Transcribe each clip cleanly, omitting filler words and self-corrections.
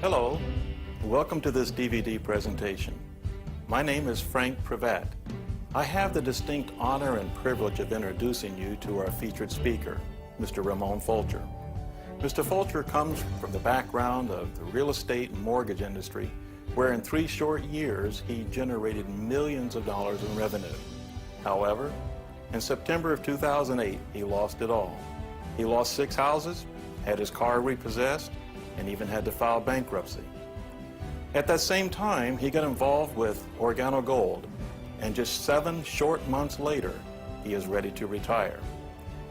Hello, welcome to this DVD presentation. My name is Frank Pravat. I have the distinct honor and privilege of introducing you to our featured speaker, Mr. Rramon Fulcher. Mr. Fulcher comes from the background of the real estate and mortgage industry, where in 3 short years he generated millions of dollars in revenue. However, in September of 2008, he lost it all. He lost 6 houses, had his car repossessed, and even had to file bankruptcy. At that same time, he got involved with Organo Gold, and just 7 short months later, he is ready to retire.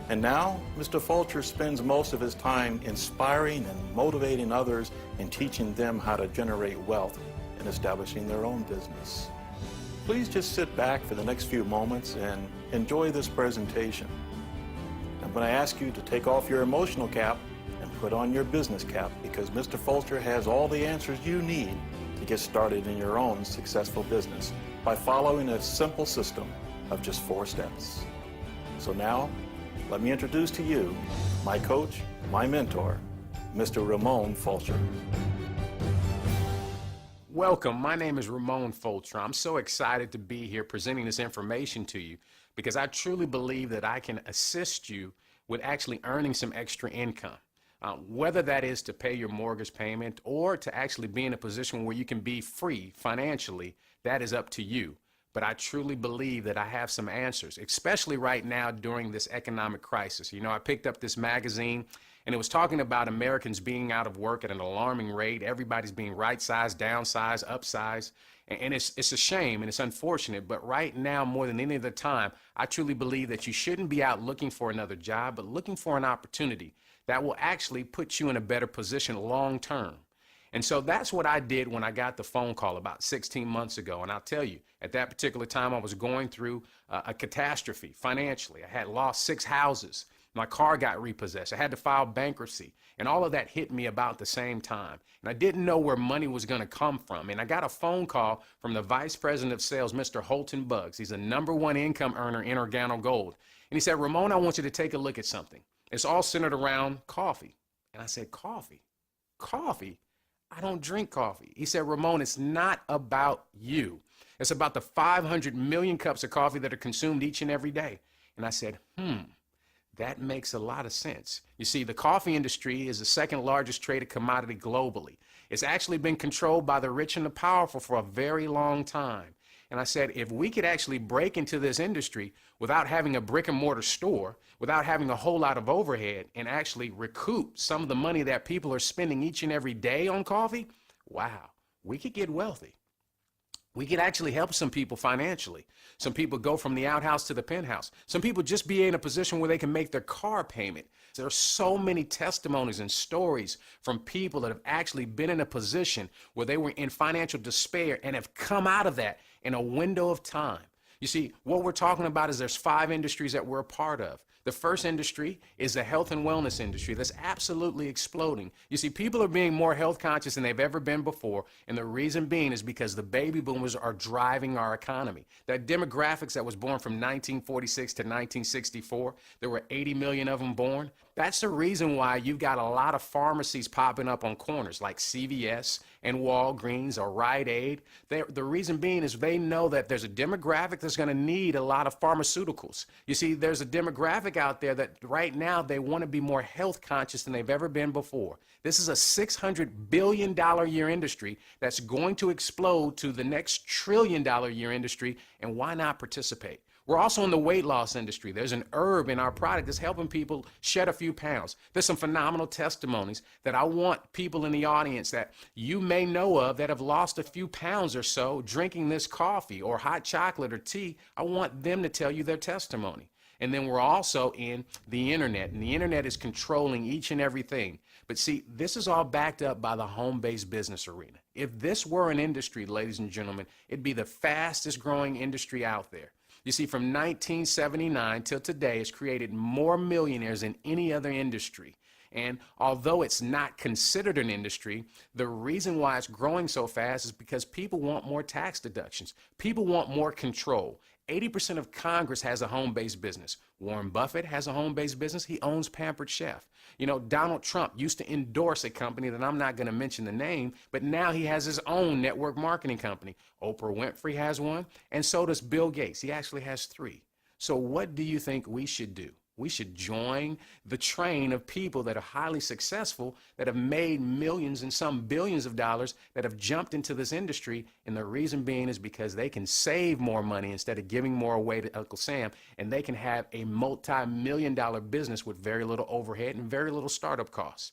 And now, Mr. Fulcher spends most of his time inspiring and motivating others and teaching them how to generate wealth and establishing their own business. Please just sit back for the next few moments and enjoy this presentation. I'm going to ask you to take off your emotional cap and put on your business cap, because Mr. Fulcher has all the answers you need to get started in your own successful business by following a simple system of just 4 steps. So now, let me introduce to you my coach, my mentor, Mr. Rramon Fulcher. Welcome. My name is Rramon Fulcher. I'm so excited to be here presenting this information to you because I truly believe that I can assist you with actually earning some extra income. Whether that is to pay your mortgage payment or to actually be in a position where you can be free financially, that is up to you. But I truly believe that I have some answers, especially right now during this economic crisis. You know, I picked up this magazine and it was talking about Americans being out of work at an alarming rate. Everybody's being right-sized, downsized, upsized. And it's a shame and it's unfortunate, but right now, more than any other time, I truly believe that you shouldn't be out looking for another job, but looking for an opportunity that will actually put you in a better position long term. And so that's what I did when I got the phone call about 16 months ago. And I'll tell you, at that particular time, I was going through a catastrophe financially. I had lost 6 houses. My car got repossessed. I had to file bankruptcy. And all of that hit me about the same time. And I didn't know where money was going to come from. And I got a phone call from the Vice President of Sales, Mr. Holton Buggs. He's the #1 income earner in Organo Gold. And he said, "Rramon, I want you to take a look at something. It's all centered around coffee." And I said, "Coffee? Coffee? I don't drink coffee." He said, "Rramon, it's not about you. It's about the 500 million cups of coffee that are consumed each and every day." And I said, that makes a lot of sense. You see, the coffee industry is the 2nd largest traded commodity globally. It's actually been controlled by the rich and the powerful for a very long time. And I said, if we could actually break into this industry without having a brick and mortar store, without having a whole lot of overhead, and actually recoup some of the money that people are spending each and every day on coffee, wow, we could get wealthy. We could actually help some people financially. Some people go from the outhouse to the penthouse. Some people just be in a position where they can make their car payment. There are so many testimonies and stories from people that have actually been in a position where they were in financial despair and have come out of that in a window of time. You see, what we're talking about is there's 5 industries that we're a part of. The first industry is the health and wellness industry that's absolutely exploding. You see, people are being more health conscious than they've ever been before, and the reason being is because the baby boomers are driving our economy. That demographics that was born from 1946 to 1964, there were 80 million of them born. That's the reason why you've got a lot of pharmacies popping up on corners like CVS and Walgreens or Rite Aid. The reason being is they know that there's a demographic that's going to need a lot of pharmaceuticals. You see, there's a demographic out there that right now they want to be more health conscious than they've ever been before. This is a $600 billion a year industry that's going to explode to the next $1 trillion a year industry, and why not participate? We're also in the weight loss industry. There's an herb in our product that's helping people shed a few pounds. There's some phenomenal testimonies that I want people in the audience that you may know of that have lost a few pounds or so drinking this coffee or hot chocolate or tea. I want them to tell you their testimony. And then we're also in the internet, and the internet is controlling each and everything. But see, this is all backed up by the home-based business arena. If this were an industry, ladies and gentlemen, it'd be the fastest growing industry out there. You see, from 1979 till today, it's created more millionaires than any other industry. And although it's not considered an industry, the reason why it's growing so fast is because people want more tax deductions. People want more control. 80% of Congress has a home-based business. Warren Buffett has a home-based business. He owns Pampered Chef. You know, Donald Trump used to endorse a company that I'm not going to mention the name, but now he has his own network marketing company. Oprah Winfrey has one, and so does Bill Gates. He actually has 3. So what do you think we should do? We should join the train of people that are highly successful, that have made millions and some billions of dollars, that have jumped into this industry. And the reason being is because they can save more money instead of giving more away to Uncle Sam. And they can have a multi-million-dollar business with very little overhead and very little startup costs.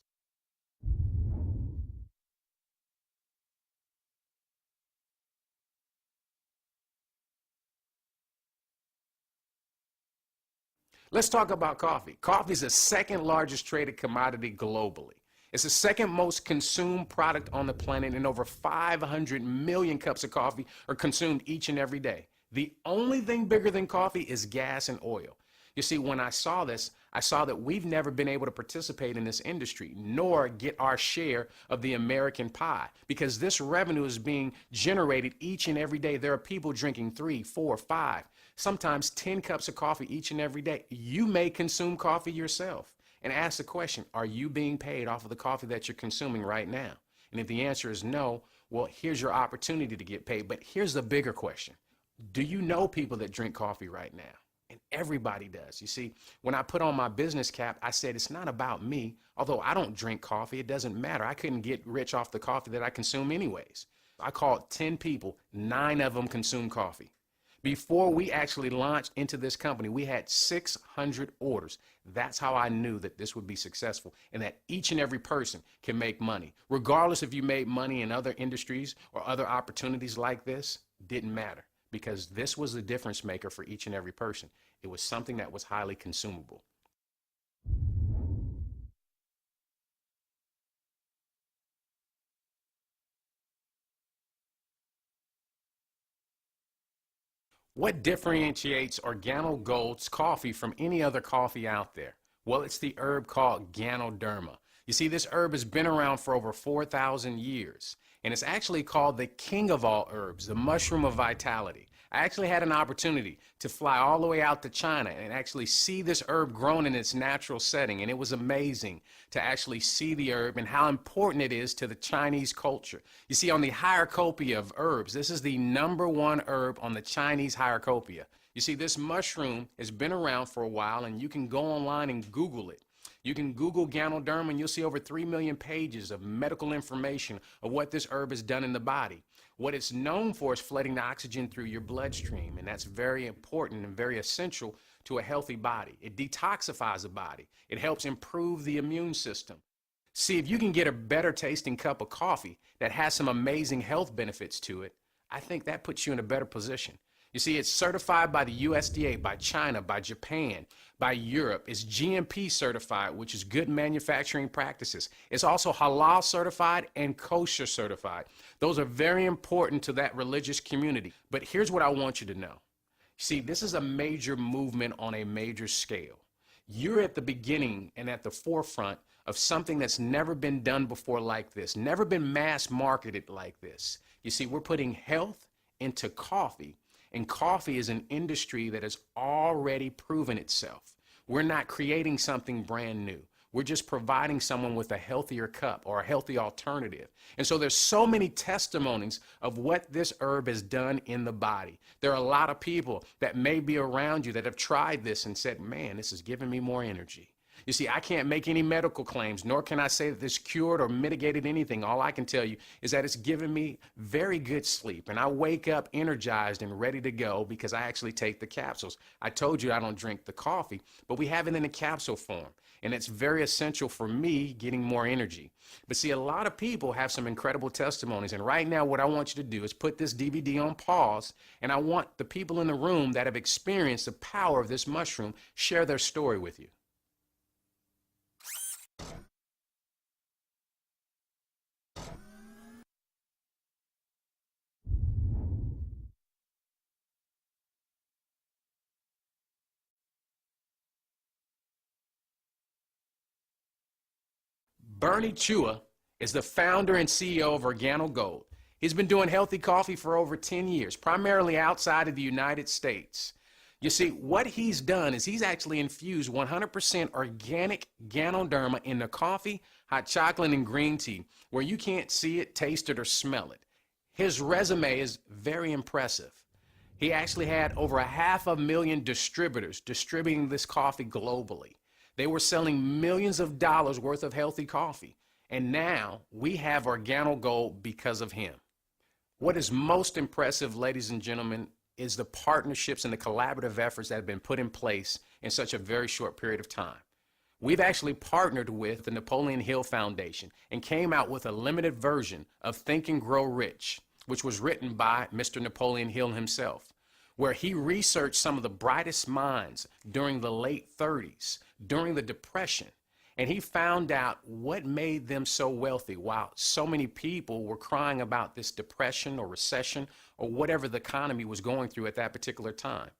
Let's talk about coffee. Coffee is the second largest traded commodity globally. It's the second most consumed product on the planet, and over 500 million cups of coffee are consumed each and every day. The only thing bigger than coffee is gas and oil. You see, when I saw this, I saw that we've never been able to participate in this industry, nor get our share of the American pie, because this revenue is being generated each and every day. There are people drinking 3, 4, 5, sometimes 10 cups of coffee each and every day. You may consume coffee yourself and ask the question, are you being paid off of the coffee that you're consuming right now? And if the answer is no, well, here's your opportunity to get paid. But here's the bigger question. Do you know people that drink coffee right now? And everybody does. You see, when I put on my business cap, I said it's not about me. Although I don't drink coffee, it doesn't matter. I couldn't get rich off the coffee that I consume anyways. I called 10 people, 9 of them consume coffee. Before we actually launched into this company, we had 600 orders. That's how I knew that this would be successful and that each and every person can make money. Regardless if you made money in other industries or other opportunities like this, didn't matter, because this was the difference maker for each and every person. It was something that was highly consumable. What differentiates Organo Gold's coffee from any other coffee out there? Well, it's the herb called Ganoderma. You see, this herb has been around for over 4,000 years, and it's actually called the king of all herbs, the mushroom of vitality. I actually had an opportunity to fly all the way out to China and actually see this herb grown in its natural setting, and it was amazing to actually see the herb and how important it is to the Chinese culture. You see, on the hierarchy of herbs, this is the #1 herb on the Chinese hierarchy. You see, this mushroom has been around for a while, and you can go online and Google it. You can Google Ganoderma and you'll see over 3 million pages of medical information of what this herb has done in the body. What it's known for is flooding the oxygen through your bloodstream, and that's very important and very essential to a healthy body. It detoxifies the body. It helps improve the immune system. See, if you can get a better tasting cup of coffee that has some amazing health benefits to it, I think that puts you in a better position. You see, it's certified by the USDA, by China, by Japan, by Europe. It's GMP certified, which is good manufacturing practices. It's also halal certified and kosher certified. Those are very important to that religious community. But here's what I want you to know. See, this is a major movement on a major scale. You're at the beginning and at the forefront of something that's never been done before like this, never been mass marketed like this. You see, we're putting health into coffee. And coffee is an industry that has already proven itself. We're not creating something brand new. We're just providing someone with a healthier cup or a healthy alternative. And so there's so many testimonies of what this herb has done in the body. There are a lot of people that may be around you that have tried this and said, man, this is giving me more energy. You see, I can't make any medical claims, nor can I say that this cured or mitigated anything. All I can tell you is that it's given me very good sleep, and I wake up energized and ready to go because I actually take the capsules. I told you I don't drink the coffee, but we have it in a capsule form, and it's very essential for me getting more energy. But see, a lot of people have some incredible testimonies, and right now what I want you to do is put this DVD on pause, and I want the people in the room that have experienced the power of this mushroom share their story with you. Bernie Chua is the founder and CEO of Organo Gold. He's been doing healthy coffee for over 10 years, primarily outside of the United States. You see, what he's done is he's actually infused 100% organic Ganoderma in the coffee, hot chocolate, and green tea, where you can't see it, taste it, or smell it. His resume is very impressive. He actually had over 500,000 distributors distributing this coffee globally. They were selling millions of dollars worth of healthy coffee. And now we have Organo Gold because of him. What is most impressive, ladies and gentlemen, is the partnerships and the collaborative efforts that have been put in place in such a very short period of time. We've actually partnered with the Napoleon Hill Foundation and came out with a limited version of Think and Grow Rich, which was written by Mr. Napoleon Hill himself, where he researched some of the brightest minds during the late 30s, during the Depression, and he found out what made them so wealthy while so many people were crying about this depression or recession or whatever the economy was going through at that particular time.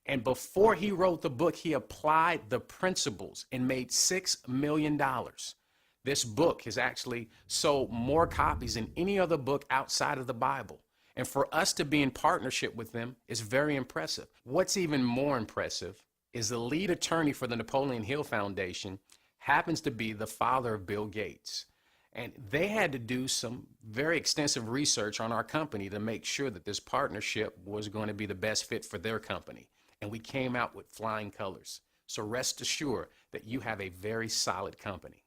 And before he wrote the book, he applied the principles and made $6 million. This book has actually sold more copies than any other book outside of the Bible. And for us to be in partnership with them is very impressive. What's even more impressive is the lead attorney for the Napoleon Hill Foundation happens to be the father of Bill Gates. And they had to do some very extensive research on our company to make sure that this partnership was going to be the best fit for their company. And we came out with flying colors. So rest assured that you have a very solid company.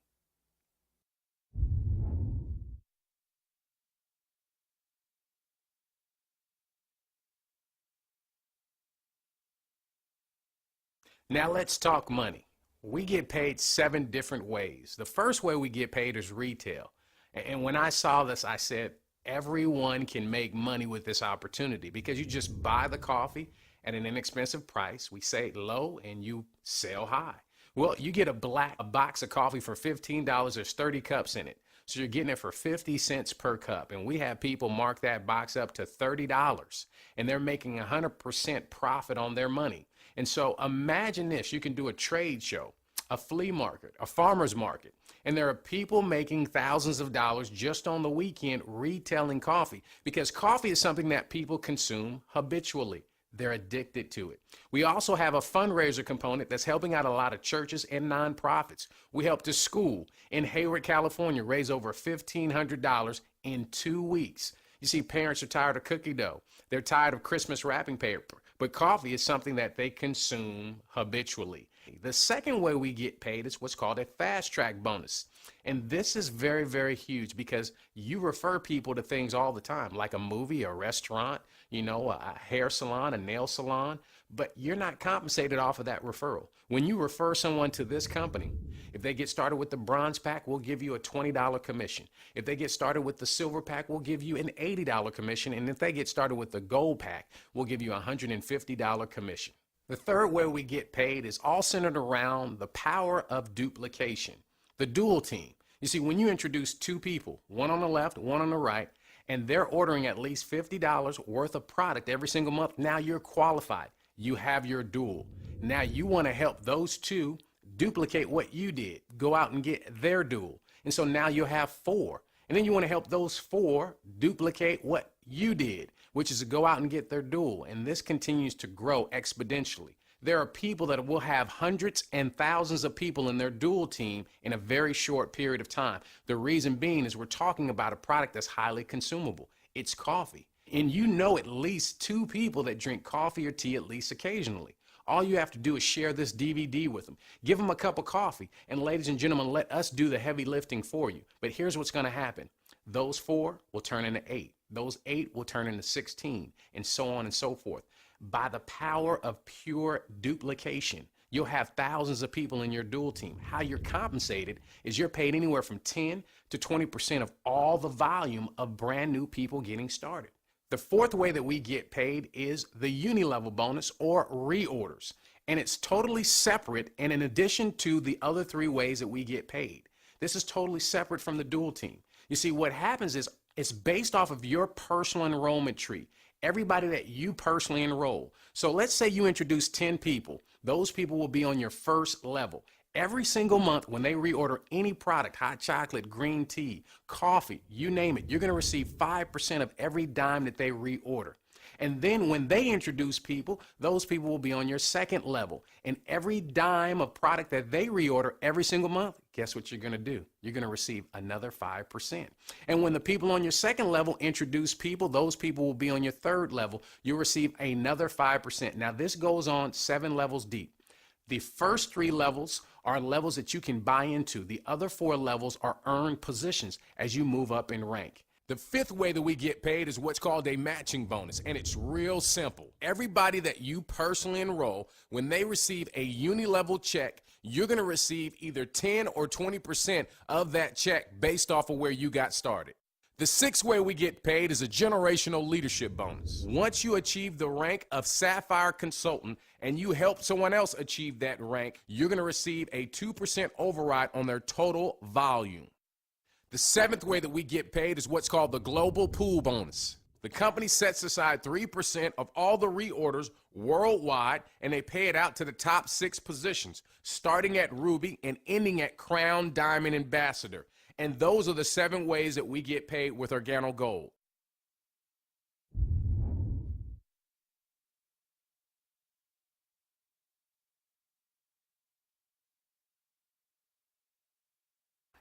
Now let's talk money. We get paid 7 different ways. The first way we get paid is retail. And when I saw this, I said, everyone can make money with this opportunity because you just buy the coffee at an inexpensive price. We say low and you sell high. Well, you get a box of coffee for $15. There's 30 cups in it. So you're getting it for 50 cents per cup. And we have people mark that box up to $30 and they're making 100% profit on their money. And so imagine this, you can do a trade show, a flea market, a farmer's market, and there are people making thousands of dollars just on the weekend retailing coffee because coffee is something that people consume habitually. They're addicted to it. We also have a fundraiser component that's helping out a lot of churches and nonprofits. We helped a school in Hayward, California raise over $1,500 in 2 weeks. You see, parents are tired of cookie dough. They're tired of Christmas wrapping paper. But coffee is something that they consume habitually. The second way we get paid is what's called a fast track bonus. And this is very, very huge because you refer people to things all the time, like a movie, a restaurant, a hair salon, a nail salon, but you're not compensated off of that referral. When you refer someone to this company, if they get started with the bronze pack, we'll give you a $20 commission. If they get started with the silver pack, we'll give you an $80 commission. And if they get started with the gold pack, we'll give you a $150 commission. The third way we get paid is all centered around the power of duplication, the dual team. You see, when you introduce 2 people, one on the left, one on the right, and they're ordering at least $50 worth of product every single month, now you're qualified. You have your dual. Now you want to help those 2 duplicate what you did, go out and get their dual. And so now you have 4. And then you want to help those 4 duplicate what you did, which is to go out and get their dual. And this continues to grow exponentially. There are people that will have hundreds and thousands of people in their dual team in a very short period of time. The reason being is we're talking about a product that's highly consumable. It's coffee. And you know at least 2 people that drink coffee or tea at least occasionally. All you have to do is share this DVD with them. Give them a cup of coffee. And ladies and gentlemen, let us do the heavy lifting for you. But here's what's going to happen. Those 4 will turn into 8. Those 8 will turn into 16, and so on and so forth. By the power of pure duplication, you'll have thousands of people in your dual team. How you're compensated is you're paid anywhere from 10 to 20% of all the volume of brand new people getting started. The fourth way that we get paid is the uni-level bonus or reorders. And it's totally separate and in addition to the other 3 ways that we get paid. This is totally separate from the dual team. You see, what happens is it's based off of your personal enrollment tree. Everybody that you personally enroll. So let's say you introduce 10 people. Those people will be on your first level. Every single month when they reorder any product, hot chocolate, green tea, coffee, you name it, you're going to receive 5% of every dime that they reorder. And then when they introduce people, those people will be on your second level. And every dime of product that they reorder every single month, guess what you're going to do? You're going to receive another 5%. And when the people on your second level introduce people, those people will be on your third level. You'll receive another 5%. Now this goes on 7 levels deep. The first 3 levels are levels that you can buy into. The other 4 levels are earned positions as you move up in rank. The 5th way that we get paid is what's called a matching bonus, and it's real simple. Everybody that you personally enroll, when they receive a uni-level check, you're going to receive either 10 or 20% of that check based off of where you got started. The 6th way we get paid is a generational leadership bonus. Once you achieve the rank of Sapphire Consultant and you help someone else achieve that rank, you're going to receive a 2% override on their total volume. The 7th way that we get paid is what's called the global pool bonus. The company sets aside 3% of all the reorders worldwide, and they pay it out to the top 6 positions, starting at Ruby and ending at Crown Diamond Ambassador. And those are the 7 ways that we get paid with Organo Gold.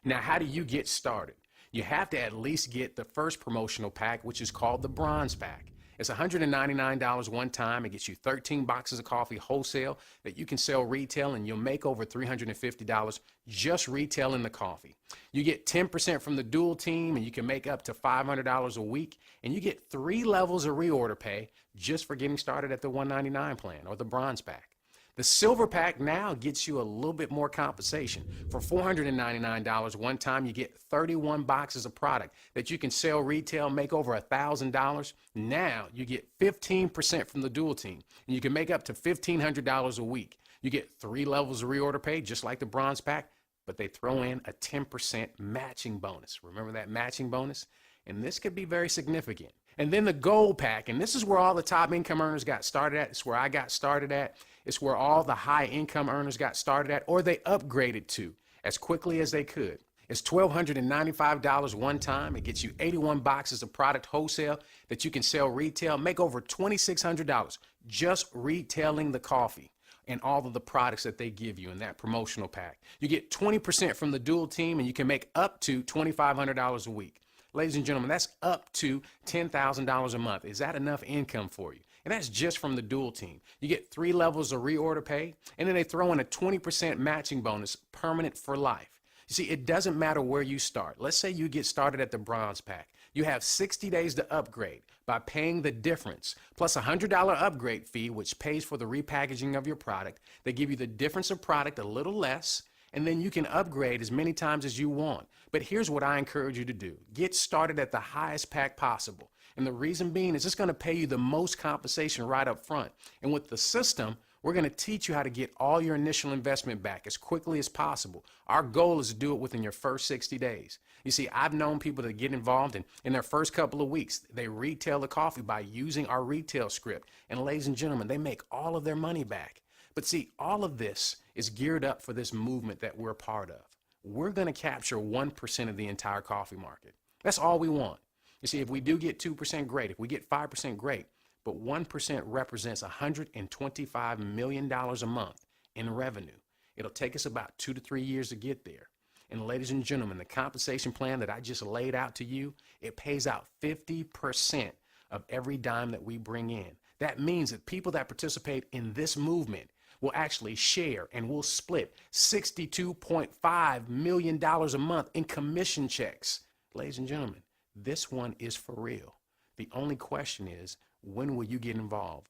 Now, how do you get started? You have to at least get the first promotional pack, which is called the Bronze Pack. It's $199 one time. It gets you 13 boxes of coffee wholesale that you can sell retail, and you'll make over $350 just retailing the coffee. You get 10% from the dual team, and you can make up to $500 a week, and you get 3 levels of reorder pay just for getting started at the $199 plan or the Bronze Pack. The Silver Pack now gets you a little bit more compensation. For $499 one time, you get 31 boxes of product that you can sell retail, make over $1,000. Now you get 15% from the dual team, and you can make up to $1,500 a week. You get 3 levels of reorder pay, just like the Bronze Pack, but they throw in a 10% matching bonus. Remember that matching bonus? And this could be very significant. And then the Gold Pack, and this is where all the top income earners got started at. It's where I got started at. It's where all the high income earners got started at, or they upgraded to as quickly as they could. It's $1,295 one time. It gets you 81 boxes of product wholesale that you can sell retail, make over $2,600 just retailing the coffee and all of the products that they give you in that promotional pack. You get 20% from the dual team, and you can make up to $2,500 a week. Ladies and gentlemen, that's up to $10,000 a month. Is that enough income for you? And that's just from the dual team. You get 3 levels of reorder pay, and then they throw in a 20% matching bonus, permanent for life. You see, it doesn't matter where you start. Let's say you get started at the Bronze Pack. You have 60 days to upgrade by paying the difference, plus a $100 upgrade fee, which pays for the repackaging of your product. They give you the difference of product a little less, and then you can upgrade as many times as you want. But here's what I encourage you to do. Get started at the highest pack possible. And the reason being is it's going to pay you the most compensation right up front. And with the system, we're going to teach you how to get all your initial investment back as quickly as possible. Our goal is to do it within your first 60 days. You see, I've known people that get involved in their first couple of weeks. They retail the coffee by using our retail script. And ladies and gentlemen, they make all of their money back. But see, all of this is geared up for this movement that we're a part of. We're going to capture 1% of the entire coffee market. That's all we want. You see, if we do get 2%, great. If we get 5%, great. But 1% represents $125 million a month in revenue. It'll take us about 2 to 3 years to get there. And ladies and gentlemen, the compensation plan that I just laid out to you, it pays out 50% of every dime that we bring in. That means that people that participate in this movement will actually share and will split $62.5 million a month in commission checks. Ladies and gentlemen, this one is for real. The only question is, when will you get involved?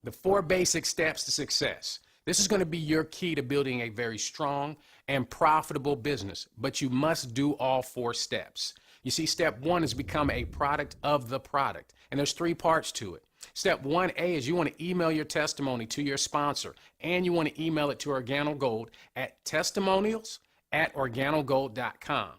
The 4 basic steps to success. This is going to be your key to building a very strong and profitable business, but you must do all 4 steps. You see, step 1 is become a product of the product, and there's 3 parts to it. Step 1A is you want to email your testimony to your sponsor, and you want to email it to Organo Gold at testimonials@organogold.com.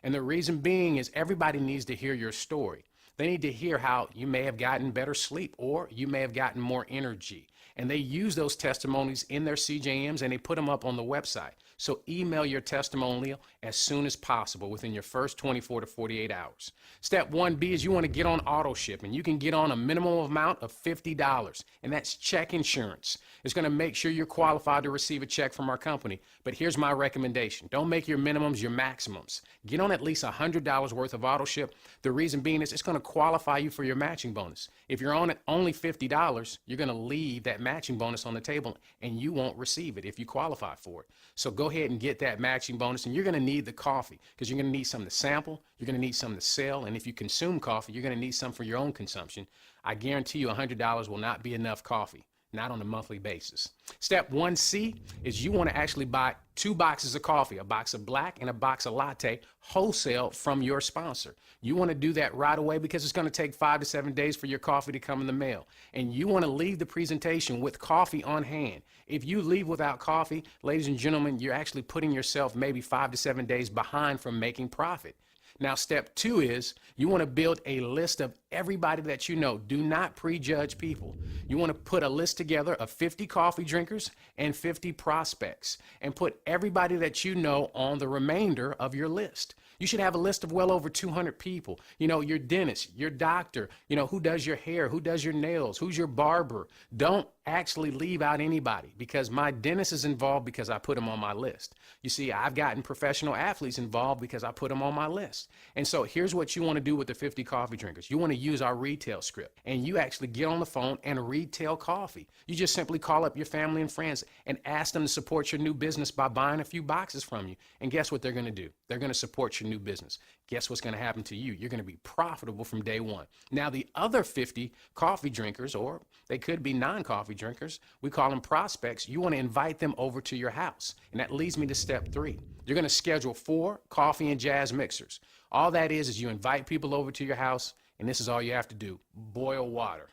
And the reason being is everybody needs to hear your story. They need to hear how you may have gotten better sleep or you may have gotten more energy. And they use those testimonies in their CJMs and they put them up on the website. So email your testimonial as soon as possible within your first 24 to 48 hours. Step 1B is you want to get on auto ship, and you can get on a minimum amount of $50, and that's check insurance. It's going to make sure you're qualified to receive a check from our company. But here's my recommendation. Don't make your minimums your maximums. Get on at least $100 worth of auto ship. The reason being is it's going to qualify you for your matching bonus. If you're on at only $50, you're going to leave that matching bonus on the table and you won't receive it if you qualify for it. So go ahead and get that matching bonus, and you're going to need the coffee because you're going to need some to sample, you're going to need some to sell, and if you consume coffee, you're going to need some for your own consumption. I guarantee you $100 will not be enough coffee. Not on a monthly basis. Step 1C is you want to actually buy 2 boxes of coffee, a box of black and a box of latte, wholesale from your sponsor. You want to do that right away because it's going to take 5 to 7 days for your coffee to come in the mail. And you want to leave the presentation with coffee on hand. If you leave without coffee, ladies and gentlemen, you're actually putting yourself maybe 5 to 7 days behind from making profit. Now, step 2 is you want to build a list of everybody that you know. Do not prejudge people. You want to put a list together of 50 coffee drinkers and 50 prospects and put everybody that you know on the remainder of your list. You should have a list of well over 200 people. You know, your dentist, your doctor, you know, who does your hair, who does your nails, who's your barber. Don't actually leave out anybody because my dentist is involved because I put him on my list. You see, I've gotten professional athletes involved because I put them on my list. And so here's what you want to do with the 50 coffee drinkers. You want to use our retail script, and you actually get on the phone and retail coffee. You just simply call up your family and friends and ask them to support your new business by buying a few boxes from you. And guess what they're going to do? They're going to support your new business. Guess what's going to happen to you? You're going to be profitable from day one. Now, the other 50 coffee drinkers, or they could be non-coffee drinkers, we call them prospects. You want to invite them over to your house. And that leads me to step 3. You're going to schedule 4 coffee and jazz mixers. All that is you invite people over to your house, and this is all you have to do. Boil water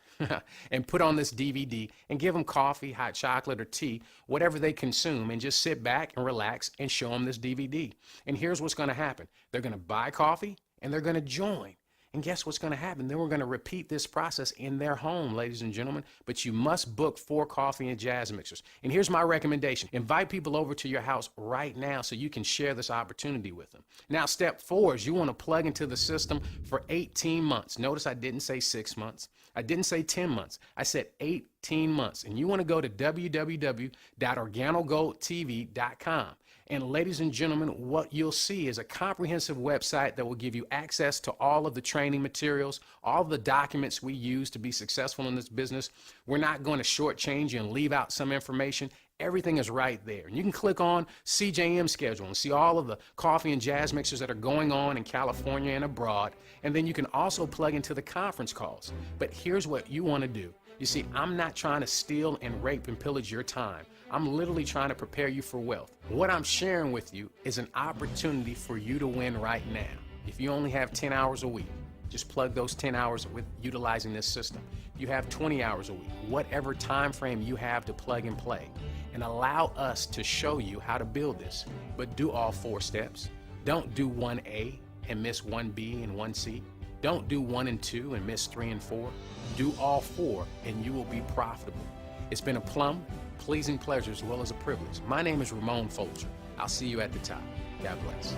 and put on this DVD and give them coffee, hot chocolate, or tea, whatever they consume, and just sit back and relax and show them this DVD. And here's what's going to happen. They're going to buy coffee, and they're going to join. And guess what's going to happen? Then we're going to repeat this process in their home, ladies and gentlemen. But you must book 4 coffee and jazz mixers. And here's my recommendation. Invite people over to your house right now so you can share this opportunity with them. Now, step 4 is you want to plug into the system for 18 months. Notice I didn't say 6 months. I didn't say 10 months. I said 18 months. And you want to go to www.organogoldtv.com. And ladies and gentlemen, what you'll see is a comprehensive website that will give you access to all of the training materials, all the documents we use to be successful in this business. We're not going to shortchange you and leave out some information. Everything is right there. And you can click on CJM schedule and see all of the coffee and jazz mixers that are going on in California and abroad. And then you can also plug into the conference calls. But here's what you want to do. You see, I'm not trying to steal and rape and pillage your time. I'm literally trying to prepare you for wealth. What I'm sharing with you is an opportunity for you to win right now. If you only have 10 hours a week, just plug those 10 hours with utilizing this system. If you have 20 hours a week, whatever time frame you have to plug and play, and allow us to show you how to build this. But do all 4 steps. Don't do 1A and miss 1B and 1C. Don't do 1 and 2 and miss 3 and 4. Do all 4 and you will be profitable. It's been a plum, pleasing pleasure as well as a privilege. My name is Rramon Fulcher. I'll see you at the top. God bless.